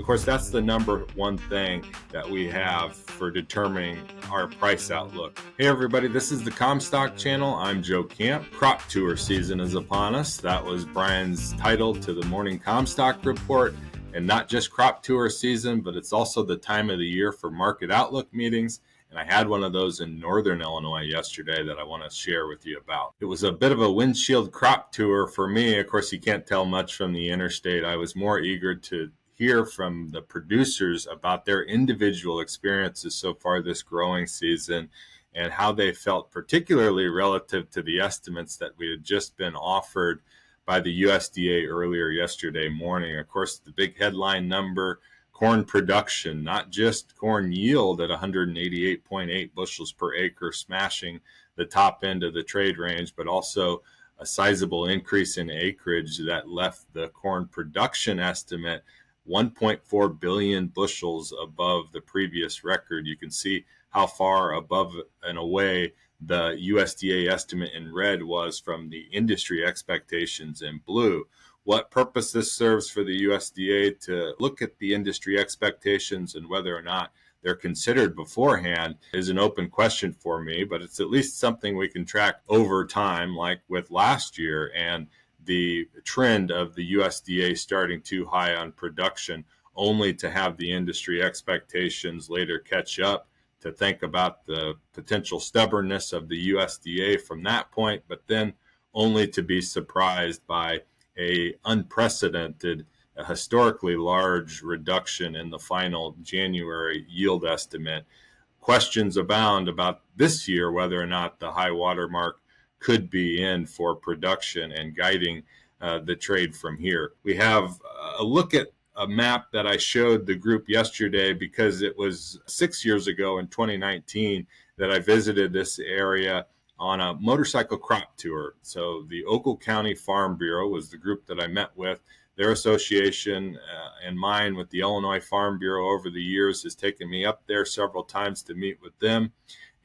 course, that's the number one thing that we have for determining our price outlook. Hey everybody, this is the Comstock Channel. I'm Joe Camp. Crop tour season is upon us. That was Brian's title to the morning Comstock report. And not just crop tour season, but it's also the time of the year for market outlook meetings. And I had one of those in Northern Illinois yesterday that I want to share with you about. It was a bit of a windshield crop tour for me. Of course, you can't tell much from the interstate. I was more eager to hear from the producers about their individual experiences so far this growing season and how they felt, particularly relative to the estimates that we had just been offered by the USDA earlier yesterday morning. Of course, the big headline number, corn production, not just corn yield at 188.8 bushels per acre, smashing the top end of the trade range, but also a sizable increase in acreage that left the corn production estimate 1.4 billion bushels above the previous record. You can see how far above and away the USDA estimate in red was from the industry expectations in blue. What purpose this serves for the USDA to look at the industry expectations and whether or not they're considered beforehand is an open question for me, but it's at least something we can track over time, like with last year and the trend of the USDA starting too high on production, only to have the industry expectations later catch up, to think about the potential stubbornness of the USDA from that point, but then only to be surprised by a unprecedented, historically large reduction in the final January yield estimate. Questions abound about this year, whether or not the high water mark could be in for production and guiding the trade from here. We have a look at a map that I showed the group yesterday because it was 6 years ago in 2019 that I visited this area on a motorcycle crop tour. So the Ogle County Farm Bureau was the group that I met with. Their association and mine with the Illinois Farm Bureau over the years has taken me up there several times to meet with them.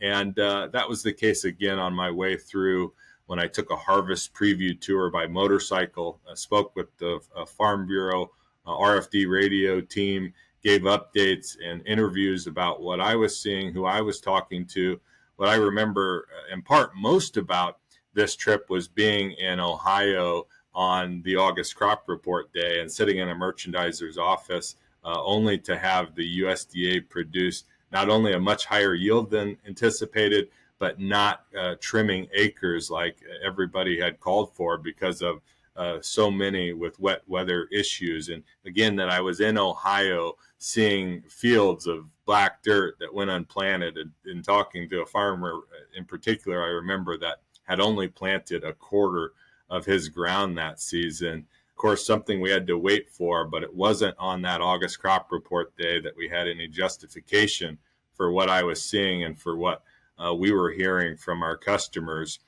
And that was the case again on my way through when I took a harvest preview tour by motorcycle. I spoke with the Farm Bureau RFD radio team, gave updates and interviews about what I was seeing, who I was talking to. What I remember in part most about this trip was being in Ohio on the August crop report day and sitting in a merchandiser's office only to have the USDA produce not only a much higher yield than anticipated, but not trimming acres like everybody had called for because of so many with wet weather issues. And again, that I was in Ohio seeing fields of black dirt that went unplanted, and talking to a farmer in particular, I remember, that had only planted a quarter of his ground that season. Of course, something we had to wait for, but it wasn't on that August crop report day that we had any justification for what I was seeing and for what we were hearing from our customers.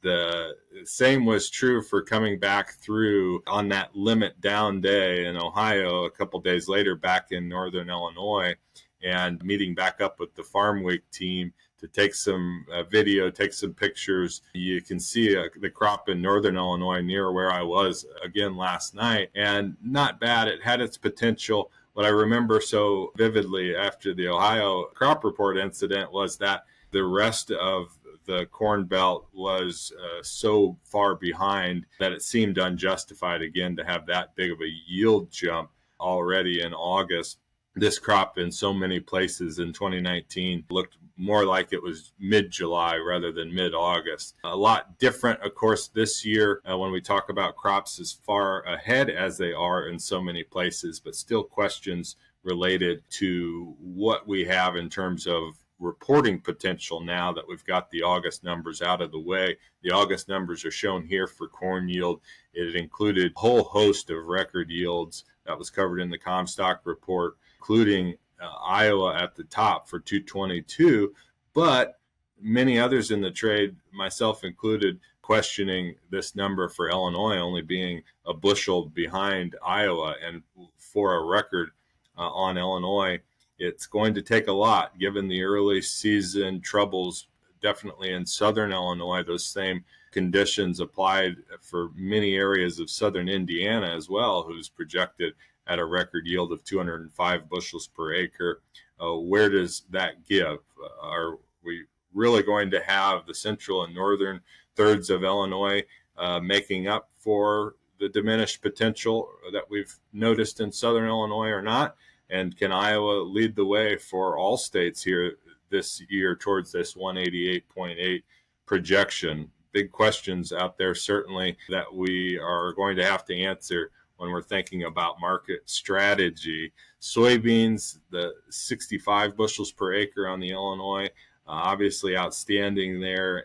The same was true for coming back through on that limit down day in Ohio a couple days later back in Northern Illinois, and meeting back up with the Farm Week team to take some video, take some pictures. You can see the crop in Northern Illinois near where I was again last night, and not bad. It had its potential. What I remember so vividly after the Ohio crop report incident was that the rest of the Corn Belt was so far behind that it seemed unjustified again to have that big of a yield jump already in August. This crop in so many places in 2019 looked more like it was mid-July rather than mid-August. A lot different, of course, this year when we talk about crops as far ahead as they are in so many places, but still questions related to what we have in terms of reporting potential now that we've got the August numbers out of the way. The August numbers are shown here for corn yield. It included a whole host of record yields that was covered in the Comstock report, including Iowa at the top for 222, but many others in the trade, myself included, questioning this number for Illinois only being a bushel behind Iowa. And for a record on Illinois, it's going to take a lot, given the early season troubles, definitely in southern Illinois. Those same conditions applied for many areas of southern Indiana as well, whose projected at a record yield of 205 bushels per acre. Where does that give? Are we really going to have the central and northern thirds of Illinois making up for the diminished potential that we've noticed in southern Illinois or not? And can Iowa lead the way for all states here this year towards this 188.8 projection? Big questions out there, certainly, that we are going to have to answer when we're thinking about market strategy. Soybeans, the 65 bushels per acre on the Illinois, obviously outstanding there.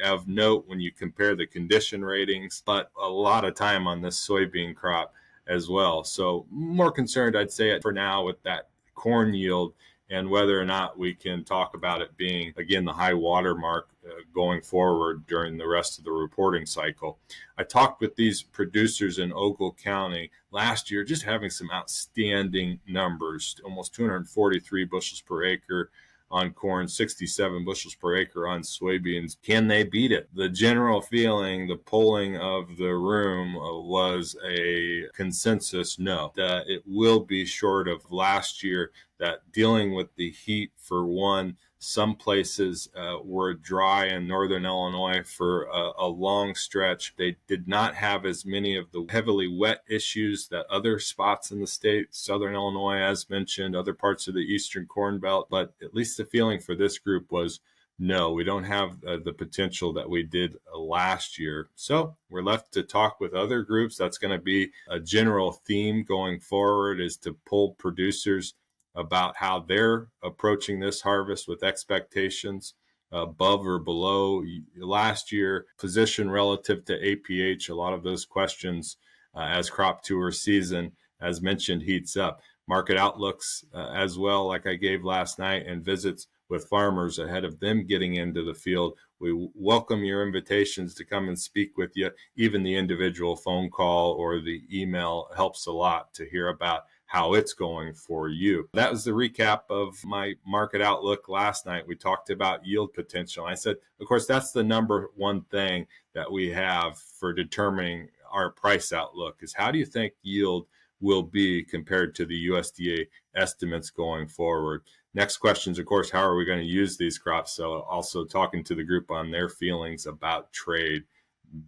Of note when you compare the condition ratings, but a lot of time on this soybean crop as well. So more concerned, I'd say, for now with that corn yield and whether or not we can talk about it being, again, the high water mark going forward during the rest of the reporting cycle. I talked with these producers in Ogle County last year, just having some outstanding numbers, almost 243 bushels per acre on corn, 67 bushels per acre on soybeans. Can they beat it? The general feeling, the polling of the room was a consensus no, that it will be short of last year, that dealing with the heat for one, some places were dry in northern Illinois for a long stretch. They did not have as many of the heavily wet issues that other spots in the state, southern Illinois, as mentioned, other parts of the eastern Corn Belt. But at least the feeling for this group was, no, we don't have the potential that we did last year. So we're left to talk with other groups. That's going to be a general theme going forward, is to poll producers about how they're approaching this harvest with expectations above or below last year, position relative to APH. A lot of those questions as crop tour season, as mentioned, heats up. Market outlooks as well, like I gave last night, and visits with farmers ahead of them getting into the field. We welcome your invitations to come and speak with you. Even the individual phone call or the email helps a lot to hear about how it's going for you. That was the recap of my market outlook last night. We talked about yield potential. I said, of course, that's the number one thing that we have for determining our price outlook, is how do you think yield will be compared to the USDA estimates going forward? Next question is, of course, how are we going to use these crops? So also talking to the group on their feelings about trade.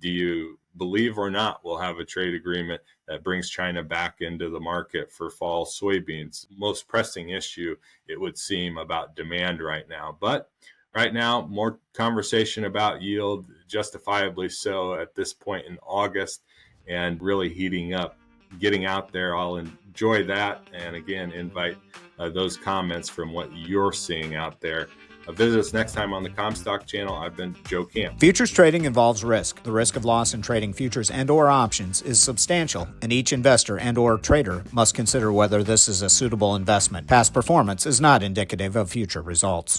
Do you believe or not we'll have a trade agreement that brings China back into the market for fall soybeans? Most pressing issue, it would seem, about demand right now. But right now, more conversation about yield, justifiably so at this point in August, and really heating up, getting out there. I'll enjoy that. And again, invite those comments from what you're seeing out there. Visit us next time on the Comstock channel. I've been Joe Camp. Futures trading involves risk. The risk of loss in trading futures and/or options is substantial, and each investor and/or trader must consider whether this is a suitable investment. Past performance is not indicative of future results.